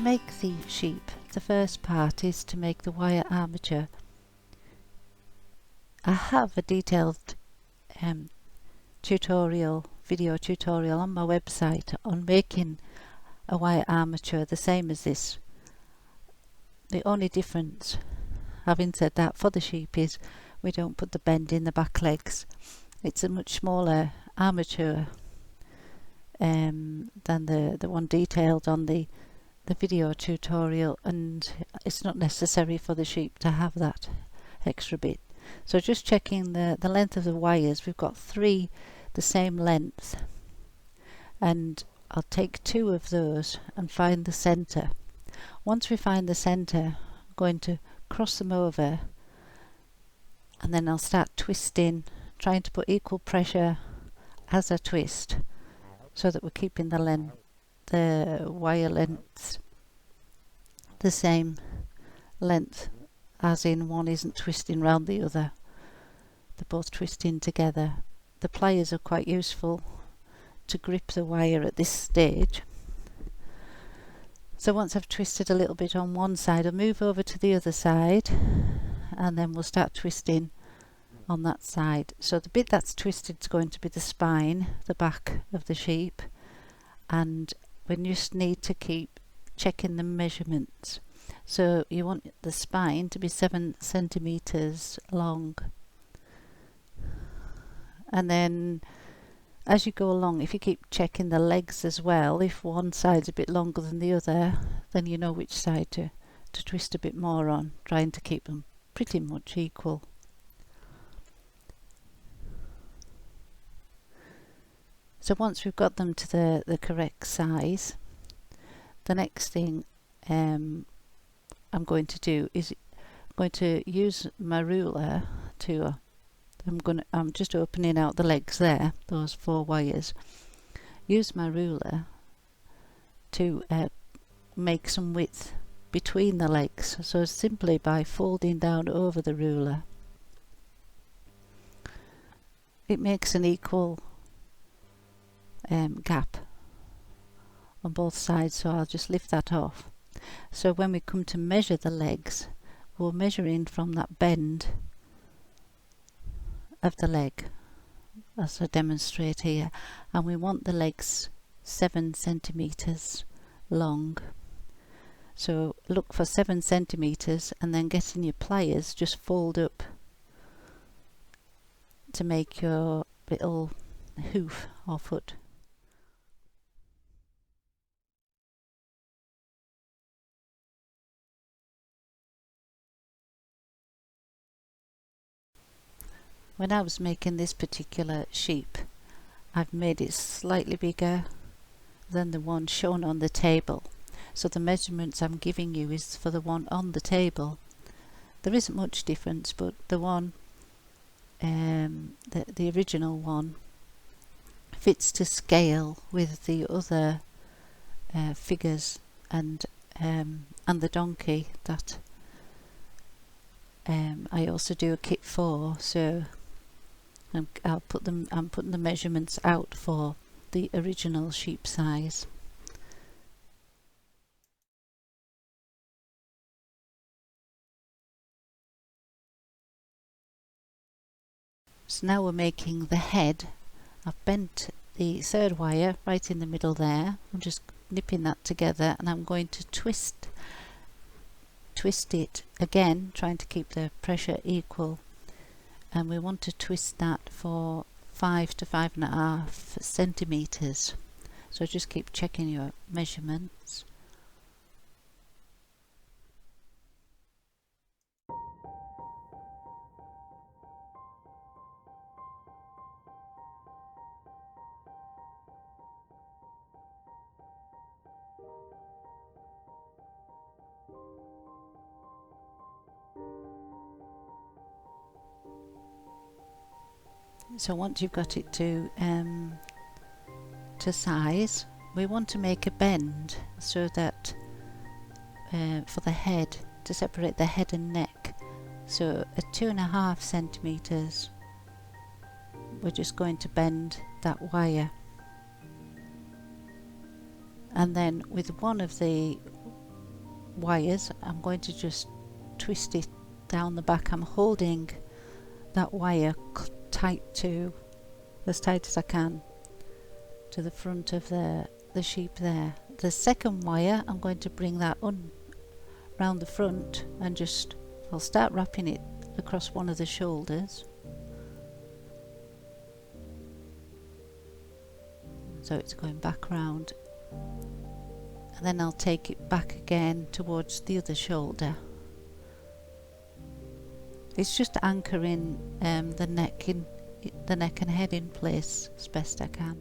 make the sheep, the first part is to make the wire armature. I have a detailed video tutorial on my website on making a wire armature the same as this. The only difference, having said that, for the sheep is we don't put the bend in the back legs. It's a much smaller armature than the one detailed on the video tutorial, and it's not necessary for the sheep to have that extra bit. So just checking the length of the wires, we've got 3 the same length, and I'll take 2 of those and find the center. Once we find the center, I'm going to cross them over, and then I'll start twisting, trying to put equal pressure as I twist, so that we're keeping the wire lengths the same length, as in one isn't twisting round the other. They're both twisting together. The pliers are quite useful to grip the wire at this stage. So once I've twisted a little bit on one side, I'll move over to the other side, and then we'll start twisting on that side. So the bit that's twisted is going to be the spine, the back of the sheep, and we just need to keep checking the measurements. So you want the spine to be 7 centimeters long, and then as you go along, if you keep checking the legs as well, if one side's a bit longer than the other, then you know which side to twist a bit more on, trying to keep them pretty much equal. So once we've got them to the correct size, the next thing I'm going to do is I'm going to use my ruler to I'm just opening out the legs there, those 4 wires. Use my ruler to make some width between the legs, so simply by folding down over the ruler it makes an equal gap on both sides. So I'll just lift that off. So when we come to measure the legs, we'll measure in from that bend of the leg as I demonstrate here, and we want the legs 7 centimeters long. So look for 7 centimeters, and then getting your pliers, just fold up to make your little hoof or foot. When I was making this particular sheep, I've made it slightly bigger than the one shown on the table. So the measurements I'm giving you is for the one on the table. There isn't much difference, but the one, the original one, fits to scale with the other figures and the donkey that I also do a kit for. So I'm putting the measurements out for the original sheep size. So now we're making the head. I've bent the 3rd wire right in the middle there. I'm just nipping that together, and I'm going to twist it again, trying to keep the pressure equal, and we want to twist that for 5 to 5.5 centimeters. So just keep checking your measurements. So once you've got it to size, we want to make a bend so that for the head, to separate the head and neck. So at 2.5 centimeters, we're just going to bend that wire, and then with one of the wires, I'm going to just twist it down the back. I'm holding that wire tight to, as tight as I can, to the front of the sheep there. The second wire, I'm going to bring that round the front and just, I'll start wrapping it across one of the shoulders. So it's going back round, and then I'll take it back again towards the other shoulder. It's just anchoring the neck and head in place as best I can.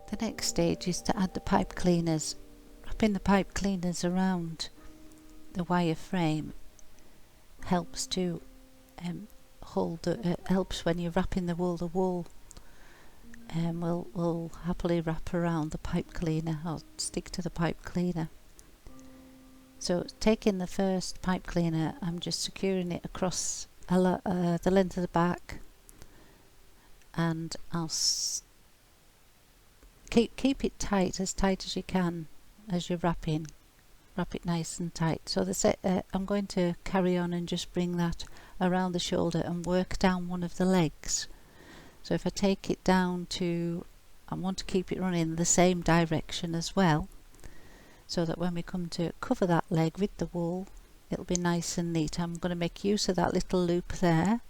The next stage is to add the pipe cleaners. Wrapping the pipe cleaners around the wire frame helps to helps when you're wrapping the wool. The wool will happily wrap around the pipe cleaner, or stick to the pipe cleaner. So taking the first pipe cleaner, I'm just securing it across the length of the back, and I'll keep it tight, as tight as you can as you're wrapping. Wrap it nice and tight. So I'm going to carry on and just bring that around the shoulder and work down one of the legs. So if I take it down to, I want to keep it running the same direction as well, so that when we come to cover that leg with the wool, it'll be nice and neat. I'm going to make use of that little loop there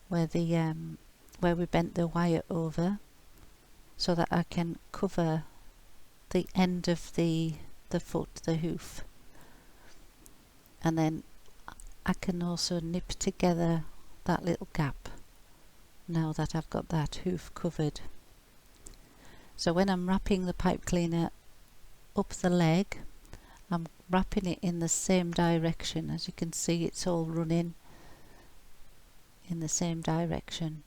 where we bent the wire over, so that I can cover the end of the foot, the hoof, and then I can also nip together that little gap now that I've got that hoof covered. So when I'm wrapping the pipe cleaner up the leg, I'm wrapping it in the same direction. As you can see, it's all running in the same direction.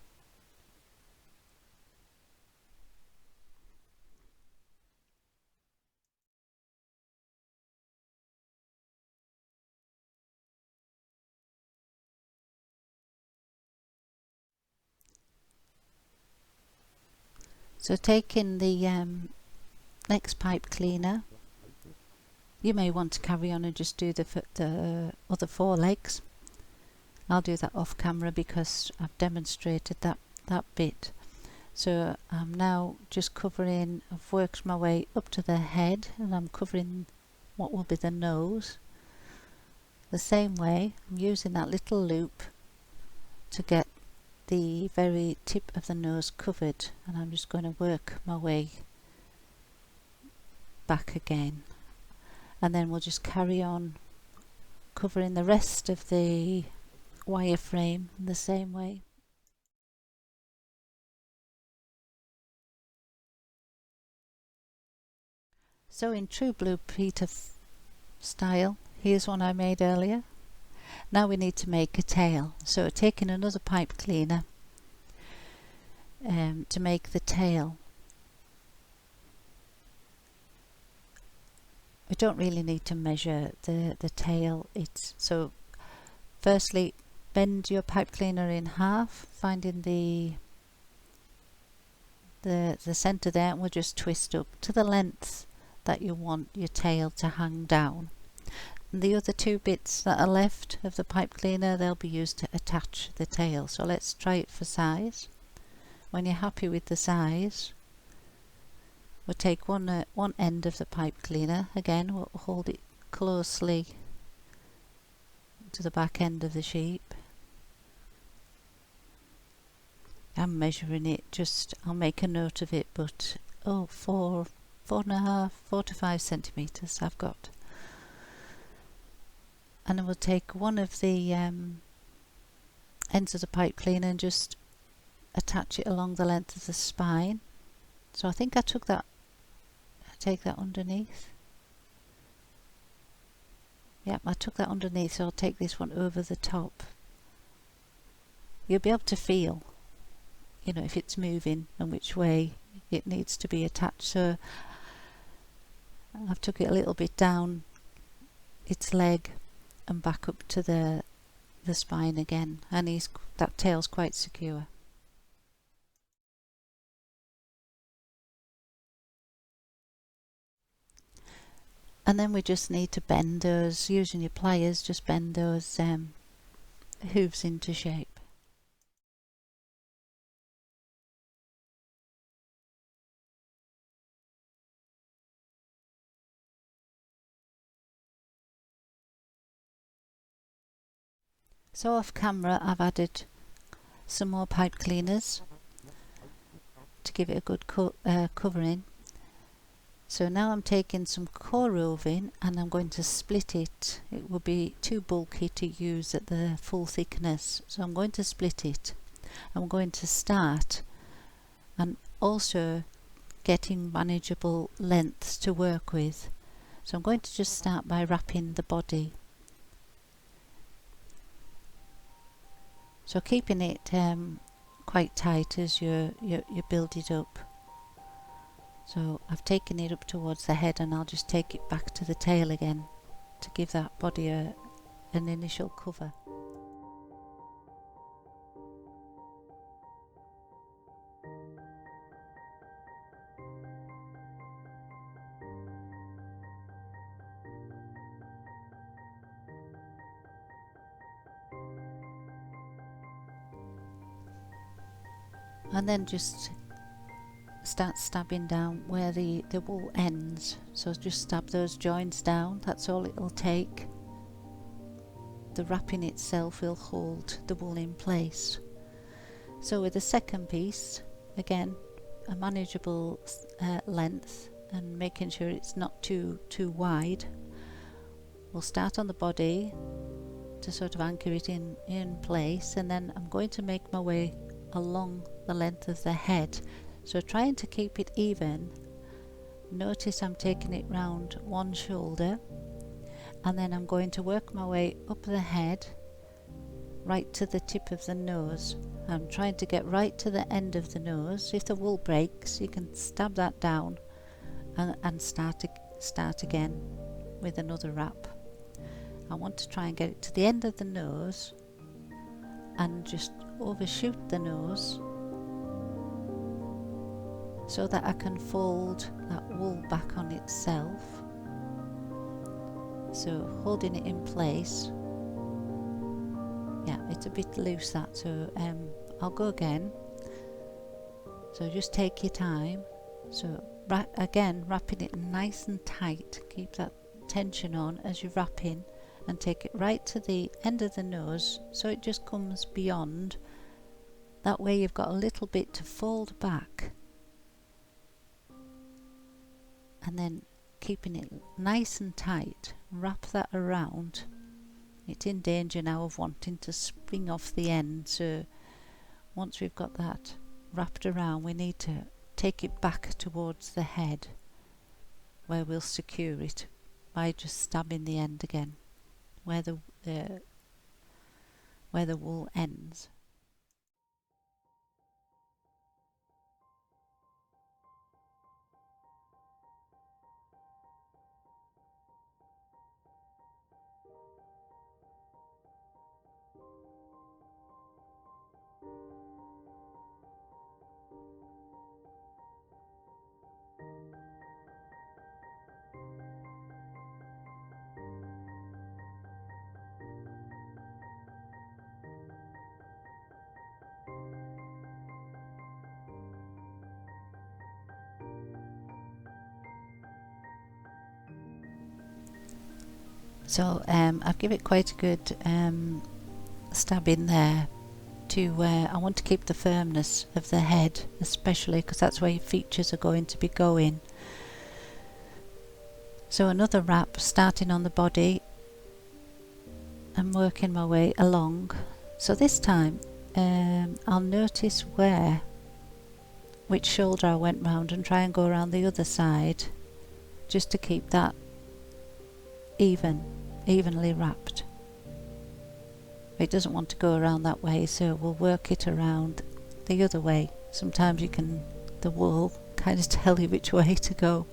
So taking the next pipe cleaner, you may want to carry on and just do the other four legs. I'll do that off camera because I've demonstrated that bit. So I'm now just covering, I've worked my way up to the head, and I'm covering what will be the nose. The same way, I'm using that little loop to get the very tip of the nose covered, and I'm just going to work my way back again, and then we'll just carry on covering the rest of the wire frame in the same way. So in true Blue Peter style, here's one I made earlier. Now we need to make a tail. So taking another pipe cleaner to make the tail. We don't really need to measure the tail. So firstly, bend your pipe cleaner in half, finding the center there, and we'll just twist up to the length that you want your tail to hang down. And the other two bits that are left of the pipe cleaner, they'll be used to attach the tail. So let's try it for size. When you're happy with the size, we'll take one end of the pipe cleaner. Again, we'll hold it closely to the back end of the sheep. I'm measuring it, I'll make a note of it, but 4 to 5 centimeters I've got. And then we'll take one of the ends of the pipe cleaner and just attach it along the length of the spine. So I think I take that underneath. Yep, I took that underneath, so I'll take this one over the top. You'll be able to feel, you know, if it's moving and which way it needs to be attached. So I've took it a little bit down its leg and back up to the spine again, and that tail's quite secure. And then we just need to bend those, using your pliers, just bend those hooves into shape. So off camera I've added some more pipe cleaners to give it a good covering. So now I'm taking some core roving and I'm going to split it. It will be too bulky to use at the full thickness, so I'm going to split it. I'm going to start and also getting manageable lengths to work with. So I'm going to just start by wrapping the body. So keeping it quite tight as you build it up. So I've taken it up towards the head, and I'll just take it back to the tail again to give that body an initial cover. And then just start stabbing down where the wool ends. So just stab those joints down, that's all it'll take. The wrapping itself will hold the wool in place. So with the second piece, again, a manageable length and making sure it's not too wide. We'll start on the body to sort of anchor it in place, and then I'm going to make my way along the length of the head, so trying to keep it even. Notice I'm taking it round one shoulder, and then I'm going to work my way up the head right to the tip of the nose. I'm trying to get right to the end of the nose. If the wool breaks, you can stab that down and start again with another wrap. I want to try and get it to the end of the nose and just overshoot the nose so that I can fold that wool back on itself. So holding it in place. Yeah, it's a bit loose that, so I'll go again. So just take your time. So again, wrapping it nice and tight. Keep that tension on as you're wrapping, and take it right to the end of the nose so it just comes beyond. That way you've got a little bit to fold back, and then keeping it nice and tight, wrap that around. It's in danger now of wanting to spring off the end, so once we've got that wrapped around, we need to take it back towards the head where we'll secure it by just stabbing the end again where the wool ends. So I've given it quite a good stab in there to where I want to keep the firmness of the head, especially because that's where your features are going to be going. So another wrap, starting on the body and working my way along. So this time I'll notice which shoulder I went round and try and go around the other side, just to keep that evenly wrapped. It doesn't want to go around that way, so we'll work it around the other way. Sometimes the wool kind of tell you which way to go.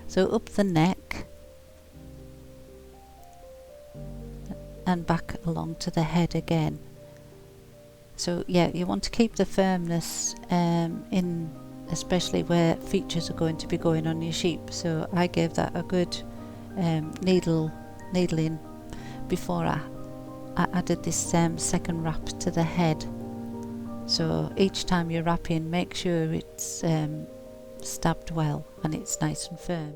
So up the neck and back along to the head again. So yeah, you want to keep the firmness in, especially where features are going to be going on your sheep. So I gave that a good needle in before I added this second wrap to the head. So each time you're wrapping, make sure it's stabbed well and it's nice and firm.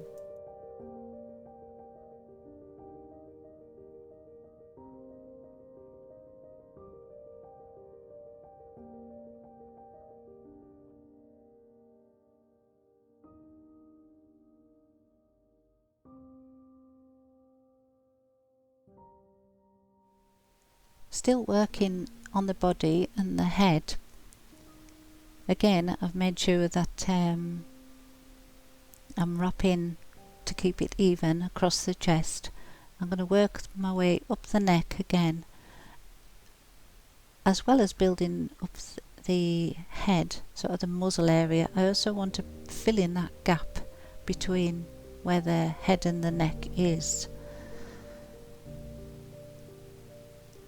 Still working on the body and the head. Again, I've made sure that I'm wrapping to keep it even across the chest. I'm going to work my way up the neck again, as well as building up the head, sort of the muzzle area. I also want to fill in that gap between where the head and the neck is.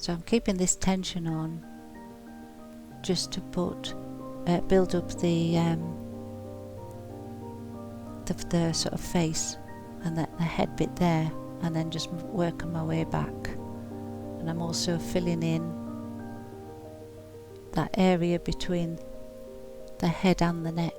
So I'm keeping this tension on just to build up the sort of face and the head bit there, and then just working my way back. And I'm also filling in that area between the head and the neck.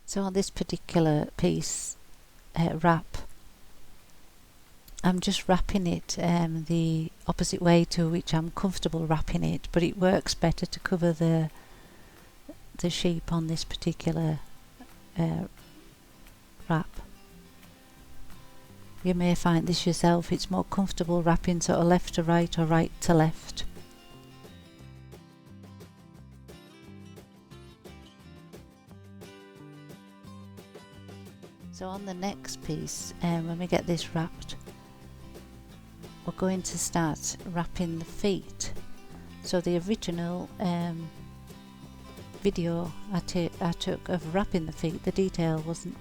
So on this particular piece, wrap, I'm just wrapping it the opposite way to which I'm comfortable wrapping it, but it works better to cover the sheep on this particular wrap. You may find this yourself, it's more comfortable wrapping sort of left to right or right to left. So on the next piece, when we get this wrapped, we're going to start wrapping the feet. So the original video I took of wrapping the feet, the detail wasn't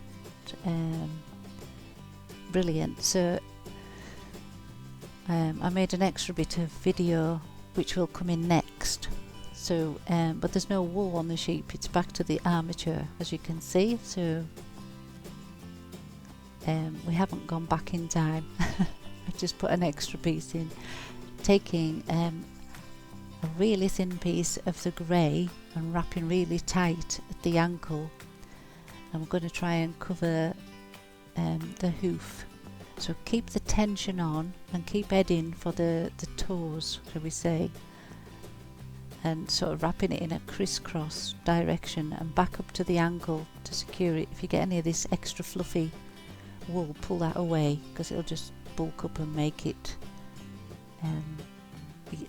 brilliant, so I made an extra bit of video which will come in next. So but there's no wool on the sheep, it's back to the armature as you can see, so we haven't gone back in time. I just put an extra piece in, taking a really thin piece of the grey and wrapping really tight at the ankle. I'm going to try and cover the hoof, so keep the tension on and keep heading for the toes, shall we say, and sort of wrapping it in a crisscross direction and back up to the ankle to secure it. If you get any of this extra fluffy wool, pull that away because it'll just bulk up and make it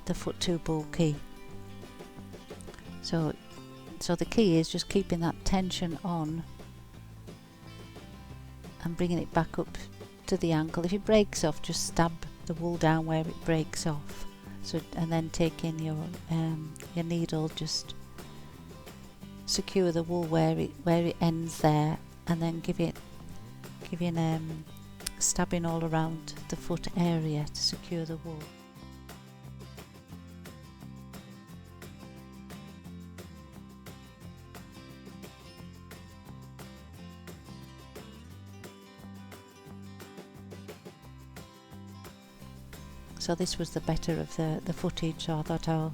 the foot too bulky. So the key is just keeping that tension on and bringing it back up to the ankle. If it breaks off, just stab the wool down where it breaks off. So, and then taking your needle, just secure the wool where it ends there, and then giving stabbing all around the foot area to secure the wool. So this was the better of the footage, so I thought I'll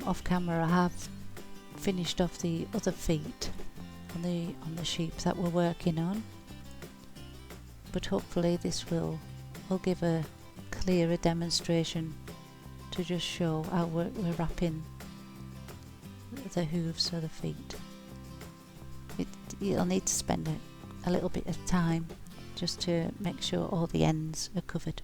off camera I have finished off the other feet on the sheep that we're working on, but hopefully this will give a clearer demonstration to just show how we're wrapping the hooves of the feet. You'll need to spend a little bit of time just to make sure all the ends are covered.